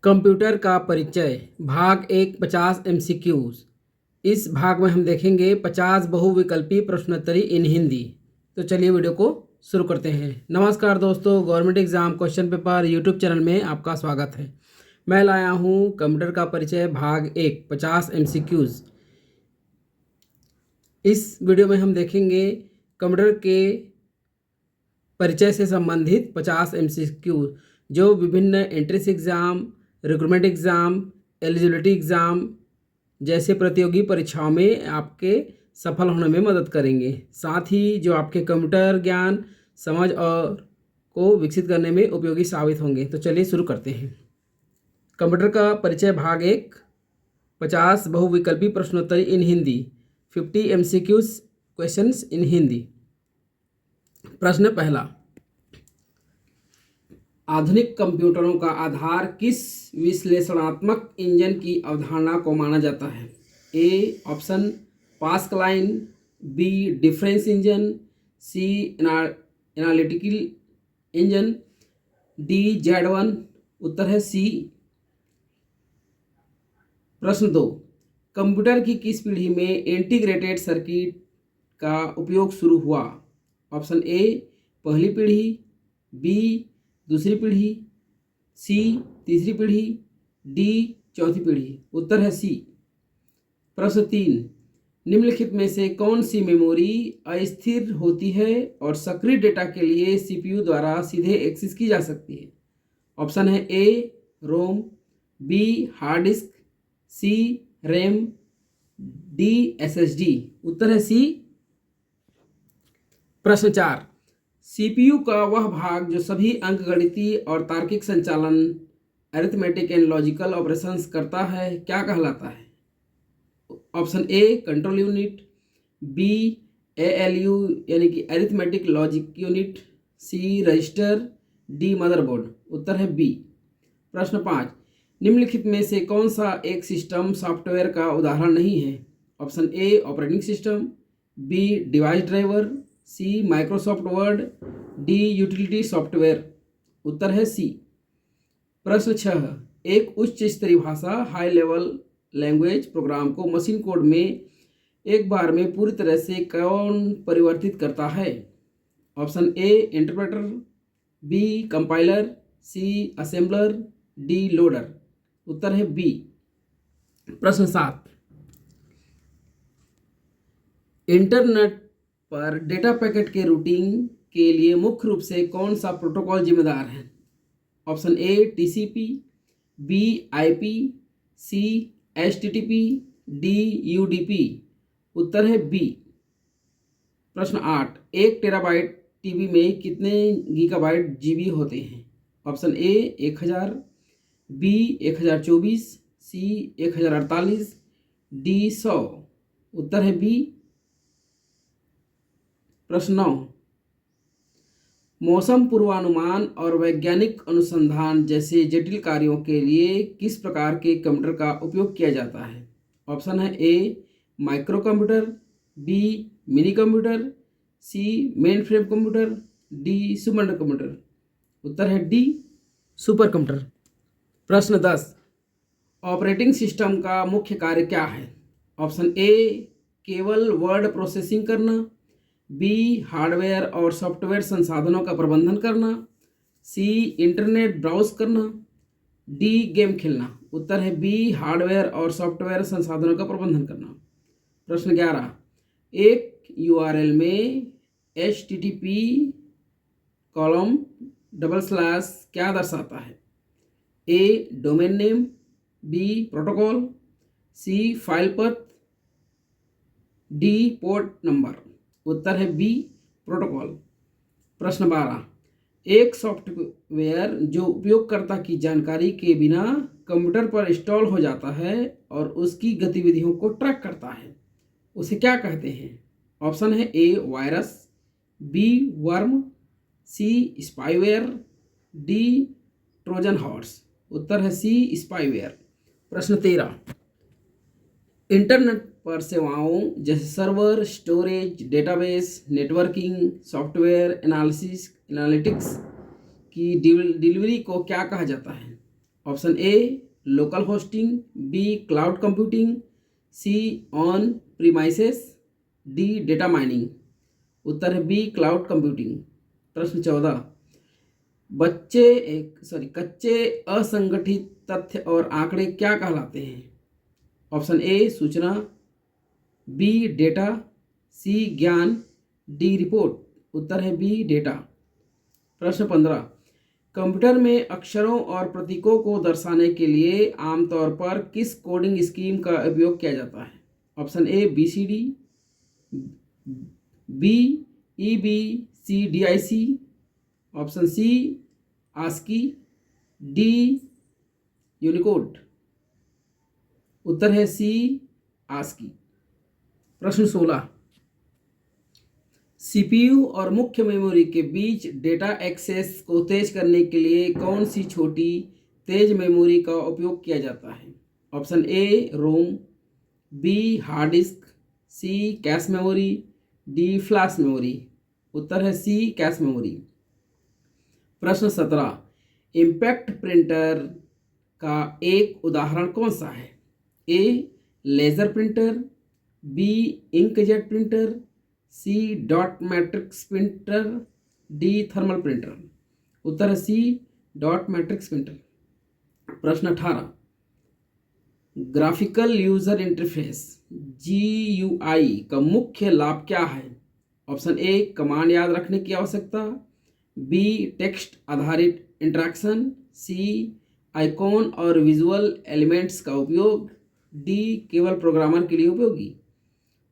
Computer का परिचय भाग 1 50 MCQs। इस भाग में हम देखेंगे 50 बहुविकल्पी प्रश्नोत्तरी इन हिंदी। तो चलिए वीडियो को शुरू करते हैं। नमस्कार दोस्तों, government exam question paper YouTube channel में आपका स्वागत है। मैं लाया हूँ कंप्यूटर का परिचय भाग 1 50 MCQs। इस वीडियो में हम देखेंगे कंप्यूटर के परिचय से संबंधित 50 MCQ जो विभिन्न entrance exam, recruitment exam, eligibility exam जैसे प्रतियोगी परीक्षाओं में आपके सफल होने में मदद करेंगे। साथ ही जो आपके कंप्यूटर ज्ञान, समझ और को विकसित करने में उपयोगी साबित होंगे। तो चलिए शुरू करते हैं। कंप्यूटर का परिचय भाग 1 50 बहुविकल्पी प्रश्नोत्तरी in Hindi 50 MCQs questions in Hindi. प्रश्न पहला, आधुनिक कंप्यूटरों का आधार किस विश्लेषणात्मक इंजन की अवधारणा को माना जाता है? A option Pascaline, B difference engine, C analytical engine, D Z1। उत्तर है सी। प्रश्न 2, कंप्यूटर की किस पीढ़ी में इंटीग्रेटेड सर्किट का उपयोग शुरू हुआ? ऑप्शन ए पहली पीढ़ी, बी दूसरी पीढ़ी, सी तीसरी पीढ़ी, डी चौथी पीढ़ी। उत्तर है सी। प्रश्न 3, निम्नलिखित में से कौन सी मेमोरी अस्थिर होती है और सक्रिय डेटा के लिए CPU द्वारा सीधे एक्सेस की जा सकती है? ऑप्शन है ए ROM, B hard disk, C RAM, D SSD। उत्तर है सी। प्रश्न 4, CPU का वह भाग जो सभी अंकगणितीय और तार्किक संचालन अरिथमेटिक एंड लॉजिकल ऑपरेशंस करता है क्या कहलाता है? Option A control unit, B ALU यानी कि arithmetic logic unit, C register, D motherboard. उत्तर है बी। प्रश्न 5, निम्नलिखित में से कौन सा एक सिस्टम सॉफ्टवेयर का उदाहरण नहीं है? Option A operating system, B device driver, C Microsoft Word, D utility software. उत्तर है सी। प्रश्न 6, एक उच्च स्तरीय भाषा हाई लेवल लैंग्वेज प्रोग्राम को मशीन कोड में एक बार में पूरी तरह से कौन परिवर्तित करता है? Option A interpreter, B compiler, C assembler, D loader. उत्तर है बी। प्रश्न 7, इंटरनेट पर डेटा पैकेट के रूटिंग के लिए मुख्य रूप से कौन सा प्रोटोकॉल जिम्मेदार है? Option A TCP, B IP, C HTTP, D UDP। उत्तर है बी। प्रश्न 8, 1 टेराबाइट टीबी में कितने गीगाबाइट GB होते हैं? Option A 1000, B 1024, C 1048, D 100। उत्तर है बी। प्रश्न 9, मौसम पूर्वानुमान और वैज्ञानिक अनुसंधान जैसे जटिल कार्यों के लिए किस प्रकार के कंप्यूटर का उपयोग किया जाता है? ऑप्शन है A micro computer, B mini computer, C mainframe computer, D super computer. उत्तर है डी सुपर कंप्यूटर। प्रश्न 10, ऑपरेटिंग सिस्टम का मुख्य कार्य क्या है? ऑप्शन ए केवल वर्ड प्रोसेसिंग करना, बी हार्डवेयर और सॉफ्टवेयर संसाधनों का प्रबंधन करना, सी इंटरनेट ब्राउज करना, डी गेम खेलना। उत्तर है बी हार्डवेयर और सॉफ्टवेयर संसाधनों का प्रबंधन करना। प्रश्न 11, एक URL में HTTP क्या दर्शाता है? ए डोमेन नेम, बी प्रोटोकॉल, सी फाइल पथ, डी पोर्ट नंबर। उत्तर है बी प्रोटोकॉल। प्रश्न 12, एक सॉफ्टवेयर जो उपयोगकर्ता की जानकारी के बिना कंप्यूटर पर इंस्टॉल हो जाता है और उसकी गतिविधियों को ट्रैक करता है उसे क्या कहते हैं? ऑप्शन है A virus, B worm, C spyware, D Trojan horse. उत्तर है सी स्पाईवेयर। प्रश्न 13, इंटरनेट पर सेवाओं जैसे server, storage, database, networking, software analytics की डिलीवरी को क्या कहा जाता है? Option A local hosting, B cloud computing, C on premises, D data mining. उत्तर है बी क्लाउड कंप्यूटिंग। प्रश्न 14, कच्चे असंगठित तथ्य और आंकड़े क्या कहलाते हैं? ऑप्शन ए सूचना, बी डेटा, सी ज्ञान, डी रिपोर्ट। उत्तर है बी डेटा। प्रश्न 15, कंप्यूटर में अक्षरों और प्रतीकों को दर्शाने के लिए आमतौर पर किस कोडिंग स्कीम का उपयोग किया जाता है? Option A BCD, B EBCDIC, option C ASCII, D Unicode. उत्तर है सी ASCII। प्रश्न 16, CPU और मुख्य मेमोरी के बीच डेटा एक्सेस को तेज करने के लिए कौन सी छोटी तेज मेमोरी का उपयोग किया जाता है? Option A ROM, B hard disk, C cache memory, D flash memory. उत्तर है सी कैश मेमोरी। प्रश्न 17, इम्पैक्ट प्रिंटर का एक उदाहरण कौन सा है? A laser printer, B inkjet printer, C dot matrix printer, D thermal printer. उत्तर है सी डॉट मैट्रिक्स प्रिंटर। प्रश्न 18, ग्राफिकल यूजर इंटरफेस GUI का मुख्य लाभ क्या है? ऑप्शन ए कमांड याद रखने की आवश्यकता, बी टेक्स्ट आधारित इंटरेक्शन, सी आइकॉन और विजुअल एलिमेंट्स का उपयोग, डी केवल प्रोग्रामर के लिए उपयोगी।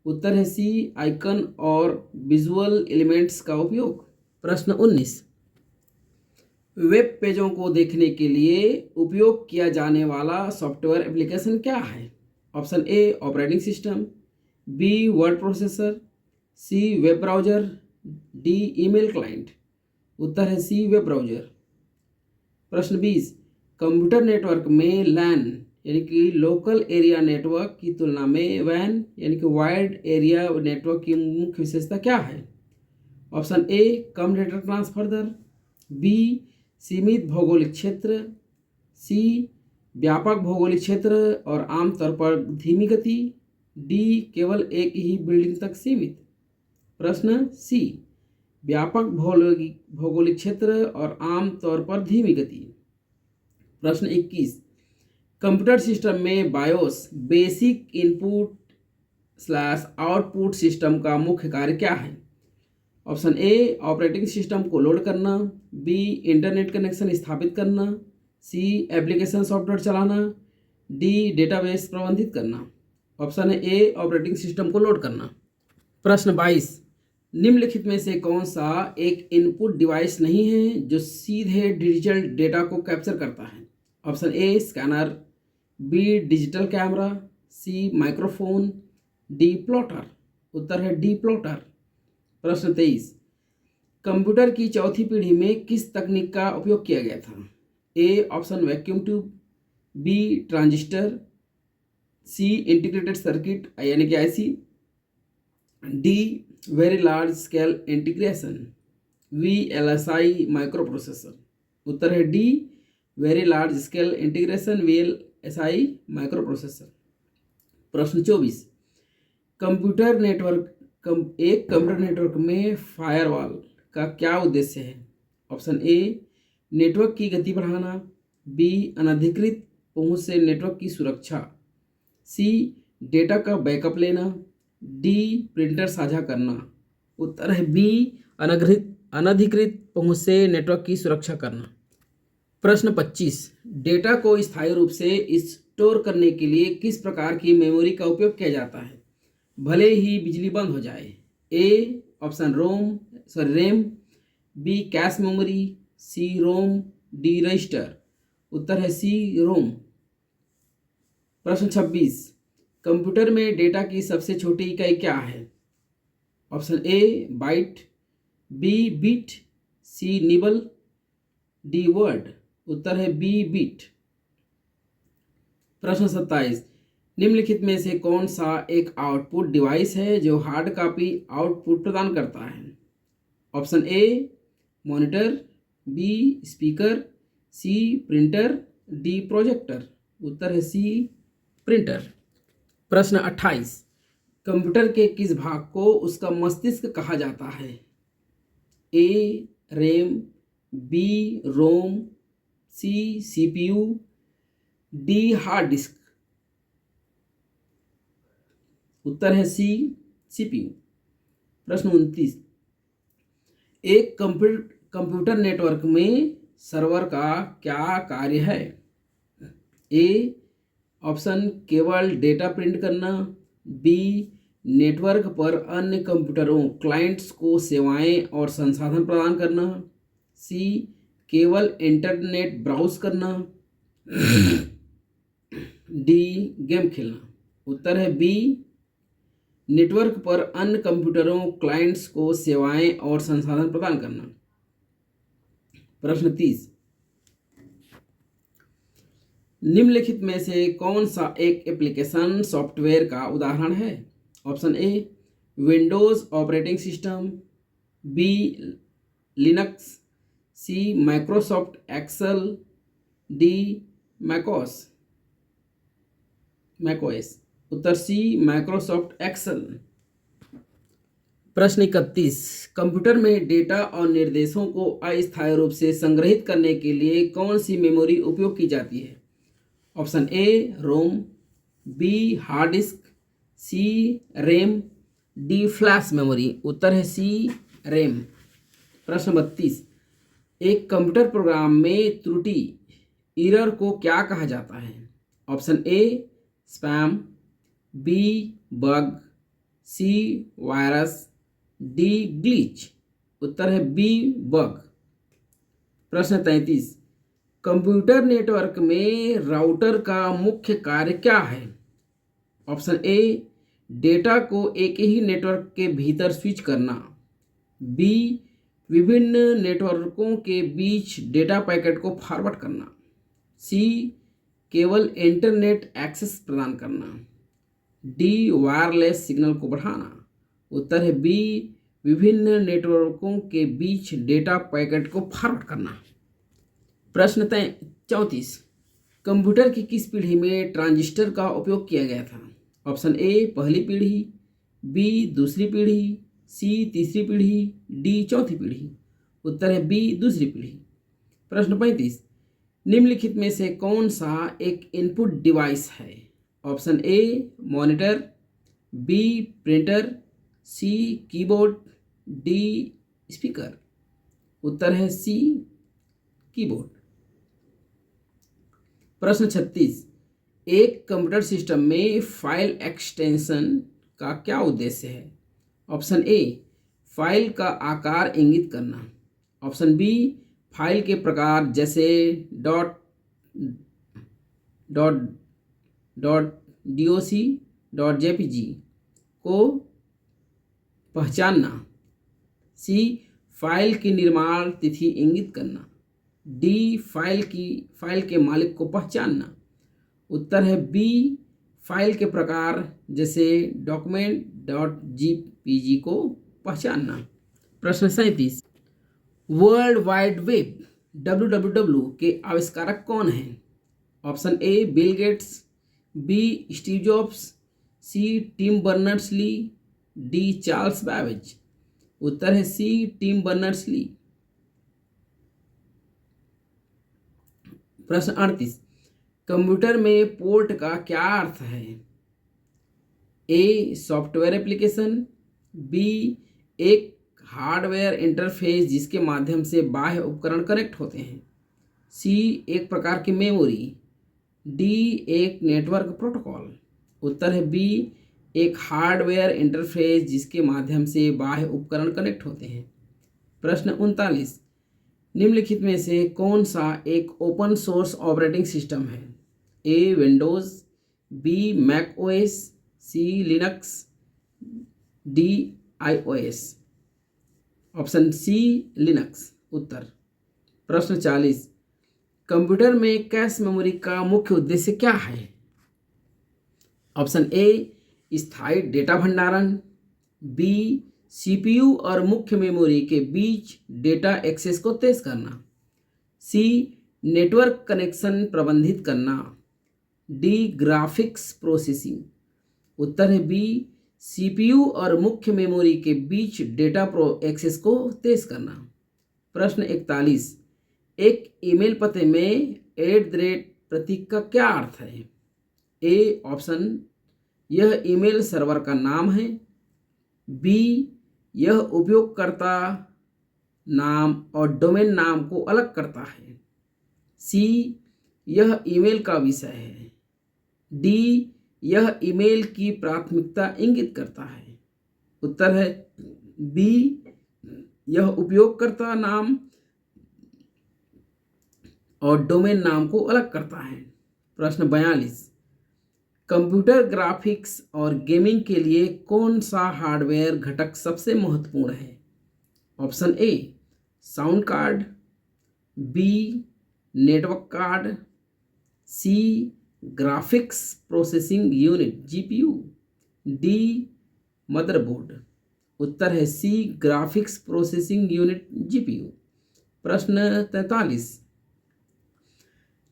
उत्तर है सी आइकन और विजुअल एलिमेंट्स का उपयोग। प्रश्न 19, वेब पेजों को देखने के लिए उपयोग किया जाने वाला सॉफ्टवेयर एप्लीकेशन क्या है? Option A operating system, B word processor, C web browser, D email client. उत्तर है सी वेब ब्राउज़र। प्रश्न 20, कंप्यूटर नेटवर्क में LAN यानी कि लोकल एरिया नेटवर्क की तुलना में WAN यानी कि वाइड एरिया नेटवर्क की मुख्य विशेषता क्या है? ऑप्शन ए कम डेटा ट्रांसफर दर, बी सीमित भौगोलिक क्षेत्र, सी व्यापक भौगोलिक क्षेत्र और आमतौर पर धीमी गति, डी केवल एक ही बिल्डिंग तक सीमित। प्रश्न सी व्यापक भौगोलिक क्षेत्र और आमतौर पर धीमी गति। प्रश्न 21, कंप्यूटर सिस्टम में BIOS basic input slash output system का मुख्य कार्य क्या है? ऑप्शन ए ऑपरेटिंग सिस्टम को लोड करना, बी इंटरनेट कनेक्शन स्थापित करना, सी एप्लीकेशन सॉफ्टवेयर चलाना, डी डेटाबेस प्रबंधित करना। ऑप्शन है ए ऑपरेटिंग सिस्टम को लोड करना। प्रश्न 22, निम्नलिखित में से कौन सा एक इनपुट डिवाइस नहीं है जो सीधे डिजिटल डेटा को कैप्चर करता है? Option A scanner, B digital camera, C microphone, D plotter. उत्तर है डी प्लॉटर। प्रश्न 23, कंप्यूटर की चौथी पीढ़ी में किस तकनीक का उपयोग किया गया था? A option vacuum tube, B transistor, C integrated circuit यानी कि IC, D very large scale integration, VLSI micro processor. उत्तर है D very large scale integration VLSI micro processor. प्रश्न 24, कंप्यूटर नेटवर्क में फायरवॉल का क्या उद्देश्य है? ऑप्शन ए नेटवर्क की गति बढ़ाना, बी अनधिकृत पहुंच से नेटवर्क की सुरक्षा, सी डेटा का बैकअप लेना, डी प्रिंटर साझा करना। उत्तर है बी अनधिकृत पहुंच से नेटवर्क की सुरक्षा करना। प्रश्न 25, डेटा को स्थायी रूप से स्टोर करने के लिए किस प्रकार की मेमोरी का उपयोग किया जाता है भले ही बिजली बंद हो जाए? A option RAM, B cache memory, C ROM, D register. उत्तर है सी रोम। प्रश्न 26, कंप्यूटर में डेटा की सबसे छोटी इकाई क्या है? Option A byte, B bit, C nibble, D word. उत्तर है बी बिट। प्रश्न 27, निम्नलिखित में से कौन सा एक आउटपुट डिवाइस है जो हार्ड कॉपी आउटपुट प्रदान करता है? Option A monitor, B speaker, C printer, D projector. उत्तर है सी प्रिंटर। प्रश्न 28, कंप्यूटर के किस भाग को उसका मस्तिष्क कहा जाता है? A RAM, B ROM, C CPU, D hard disk. उत्तर है सी सीपीयू। प्रश्न 29, एक कंप्यूटर नेटवर्क में सर्वर का क्या कार्य है? ए ऑप्शन केवल डेटा प्रिंट करना, बी नेटवर्क पर अन्य कंप्यूटरों क्लाइंट्स को सेवाएं और संसाधन प्रदान करना, सी केवल इंटरनेट ब्राउज करना, डी गेम खेलना। उत्तर है बी नेटवर्क पर अन्य कंप्यूटरों क्लाइंट्स को सेवाएं और संसाधन प्रदान करना। प्रश्न 30, निम्नलिखित में से कौन सा एक एप्लीकेशन सॉफ्टवेयर का उदाहरण है? Option A Windows operating system, B Linux, C Microsoft Excel, D macOS. उत्तर सी माइक्रोसॉफ्ट एक्सेल। प्रश्न 31, कंप्यूटर में डेटा और निर्देशों को अस्थायी रूप से संग्रहित करने के लिए कौन सी मेमोरी उपयोग की जाती है? Option A ROM, B hard disk, C RAM, D flash memory. उत्तर है सी रैम। प्रश्न 32, एक कंप्यूटर प्रोग्राम में त्रुटि एरर को क्या कहा जाता है? Option A spam, B bug, C virus, D glitch. उत्तर है बी बग। प्रश्न 33, कंप्यूटर नेटवर्क में राउटर का मुख्य कार्य क्या है? ऑप्शन ए डेटा को एक ही नेटवर्क के भीतर स्विच करना, बी विभिन्न नेटवर्कों के बीच डेटा पैकेट को फॉरवर्ड करना, सी केवल इंटरनेट एक्सेस प्रदान करना, डी वायरलेस सिग्नल को बढ़ाना। उत्तर है बी विभिन्न नेटवर्कों के बीच डेटा पैकेट को फॉरवर्ड करना। प्रश्न 34, कंप्यूटर की किस पीढ़ी में ट्रांजिस्टर का उपयोग किया गया था? ऑप्शन ए पहली पीढ़ी, बी दूसरी पीढ़ी, सी तीसरी पीढ़ी, डी चौथी पीढ़ी। उत्तर है बी दूसरी पीढ़ी। प्रश्न 35, निम्नलिखित में से कौन सा एक इनपुट डिवाइस है? Option A monitor, B printer, C keyboard, D speaker. उत्तर है सी कीबोर्ड। प्रश्न 36, एक कंप्यूटर सिस्टम में फाइल एक्सटेंशन का क्या उद्देश्य है? ऑप्शन ए फाइल का आकार इंगित करना, ऑप्शन बी फाइल के प्रकार जैसे डॉट डॉसी, जेपीजी को पहचानना, सी फाइल की निर्माण तिथि इंगित करना, डी फाइल के मालिक को पहचानना। उत्तर है बी फाइल के प्रकार जैसे डॉक्यूमेंट .jpg को पहचानना। प्रश्न 37, वर्ल्ड वाइड वेब WWW के आविष्कारक कौन हैं? Option A Bill Gates, B Steve Jobs, C Tim Berners-Lee, D Charles Babbage. उत्तर है सी टिम बर्नर्स-ली। प्रश्न 38, कंप्यूटर में पोर्ट का क्या अर्थ है? ए सॉफ्टवेयर एप्लीकेशन, बी एक हार्डवेयर इंटरफेस जिसके माध्यम से बाह्य उपकरण कनेक्ट होते हैं, सी एक प्रकार की मेमोरी, डी एक नेटवर्क प्रोटोकॉल। उत्तर है बी एक हार्डवेयर इंटरफेस जिसके माध्यम से बाह्य उपकरण कनेक्ट होते हैं। प्रश्न 39, निम्नलिखित में से कौन सा एक ओपन सोर्स ऑपरेटिंग सिस्टम है? A Windows, B Mac OS, C Linux, D iOS. Option C Linux. उत्तर। प्रश्न 40, कंप्यूटर में कैश मेमोरी का मुख्य उद्देश्य क्या है? ऑप्शन ए स्थायी डेटा भंडारण, बी सीपीयू और मुख्य मेमोरी के बीच डेटा एक्सेस को तेज करना, सी नेटवर्क कनेक्शन प्रबंधित करना। D graphics processing. उत्तर है बी सीपीयू और मुख्य मेमोरी के बीच डेटा एक्सेस को तेज करना। प्रश्न 41, एक ईमेल पते में प्रतीक का क्या अर्थ है? ए ऑप्शन, यह ईमेल सर्वर का नाम है। बी, यह उपयोगकर्ता नाम और डोमेन नाम को अलग करता है। सी, यह ईमेल का विषय है। डी, यह ईमेल की प्राथमिकता इंगित करता है। उत्तर है बी, यह उपयोगकर्ता नाम और डोमेन नाम को अलग करता है। प्रश्न 42, कंप्यूटर ग्राफिक्स और गेमिंग के लिए कौन सा हार्डवेयर घटक सबसे महत्वपूर्ण है? Option A sound card, B network card, C graphics processing unit GPU, D motherboard. उत्तर है C graphics processing unit GPU. प्रश्न 43,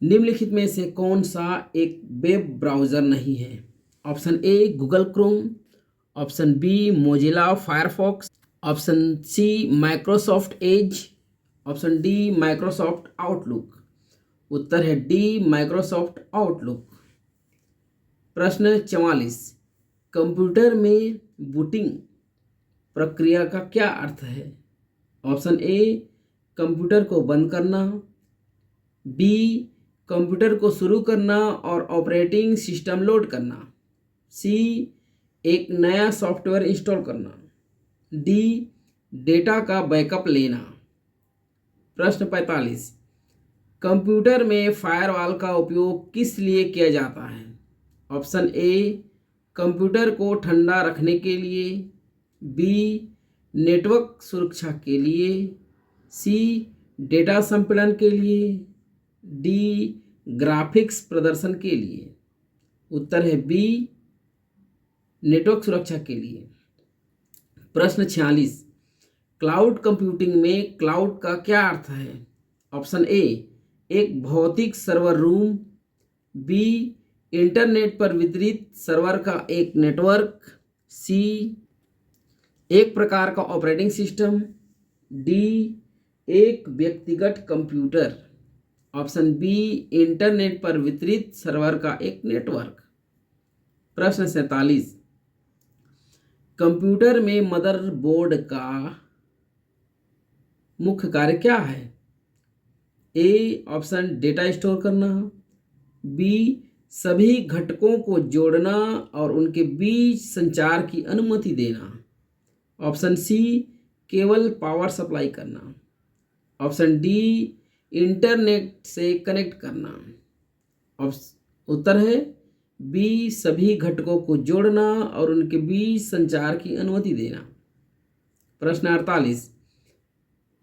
निम्नलिखित में से कौन सा एक वेब ब्राउज़र नहीं है? Option A Google Chrome, option B Mozilla Firefox, option C Microsoft Edge, option D Microsoft Outlook. उत्तर है डी माइक्रोसॉफ्ट आउटलुक। प्रश्न 44, कंप्यूटर में बूटिंग प्रक्रिया का क्या अर्थ है? ऑप्शन ए कंप्यूटर को बंद करना, बी कंप्यूटर को शुरू करना और ऑपरेटिंग सिस्टम लोड करना, सी एक नया सॉफ्टवेयर इंस्टॉल करना, डी डेटा का बैकअप लेना। प्रश्न 45, कंप्यूटर में फायरवॉल का उपयोग किस लिए किया जाता है? ऑप्शन ए कंप्यूटर को ठंडा रखने के लिए, बी नेटवर्क सुरक्षा के लिए, सी डेटा संपीड़न के लिए, डी ग्राफिक्स प्रदर्शन के लिए। उत्तर है बी नेटवर्क सुरक्षा के लिए। प्रश्न 46, क्लाउड कंप्यूटिंग में क्लाउड का क्या अर्थ है? ऑप्शन ए एक भौतिक सर्वर रूम, बी इंटरनेट पर वितरित सर्वर का एक नेटवर्क, सी एक प्रकार का ऑपरेटिंग सिस्टम, डी एक व्यक्तिगत कंप्यूटर। ऑप्शन बी इंटरनेट पर वितरित सर्वर का एक नेटवर्क। प्रश्न 47, कंप्यूटर में मदरबोर्ड का मुख्य कार्य क्या है? ए ऑप्शन डेटा स्टोर करना, बी सभी घटकों को जोड़ना और उनके बीच संचार की अनुमति देना, ऑप्शन सी केवल पावर सप्लाई करना, ऑप्शन डी इंटरनेट से कनेक्ट करना। उत्तर है बी सभी घटकों को जोड़ना और उनके बीच संचार की अनुमति देना। प्रश्न 48,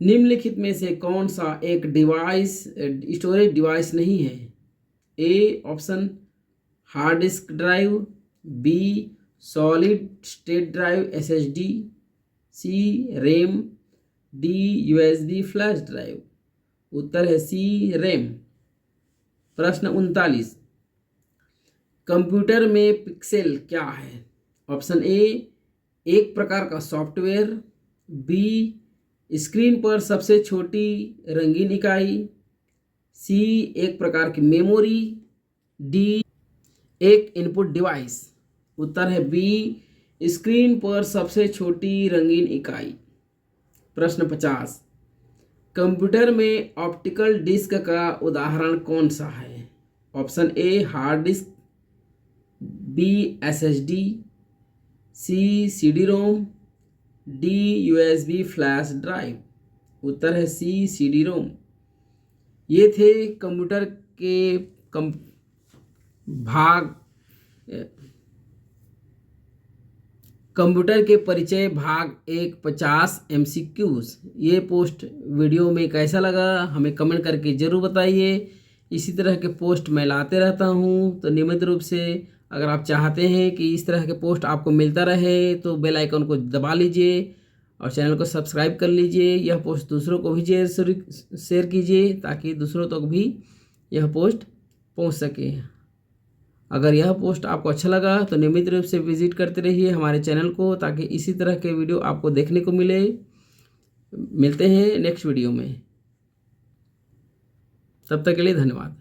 निम्नलिखित में से कौन सा एक डिवाइस स्टोरेज डिवाइस नहीं है? A option hard disk drive, B solid state drive SSD, C RAM, D USB flash drive. उत्तर है सी रैम। प्रश्न 39, कंप्यूटर में पिक्सेल क्या है? ऑप्शन ए एक प्रकार का सॉफ्टवेयर, बी स्क्रीन पर सबसे छोटी रंगीन इकाई, सी एक प्रकार की मेमोरी, डी एक इनपुट डिवाइस। उत्तर है बी स्क्रीन पर सबसे छोटी रंगीन इकाई। प्रश्न 50, कंप्यूटर में ऑप्टिकल डिस्क का उदाहरण कौन सा है? Option A hard disk, B SSD, C CD ROM, D USB flash drive. उत्तर है सी सीडी रोम। ये थे कंप्यूटर के कंप्यूटर के परिचय भाग 50 MCQs। ये पोस्ट वीडियो में कैसा लगा हमें कमेंट करके ज़रूर बताइए। इसी तरह के पोस्ट मैं लाते रहता हूँ, तो नियमित रूप से अगर आप चाहते हैं कि इस तरह के पोस्ट आपको मिलता रहे तो बेल आइकन को दबा लीजिए और चैनल को सब्सक्राइब कर लीजिए। यह पोस्ट दूसरों को भी शेयर कीजिए ताकि दूसरों तक भी यह पोस्ट पहुंच सके। अगर यह पोस्ट आपको अच्छा लगा तो नियमित रूप से विजिट करते रहिए हमारे चैनल को ताकि इसी तरह के वीडियो आपको देखने को मिले। मिलते हैं नेक्स्ट वीडियो में, तब तक के लिए धन्यवाद।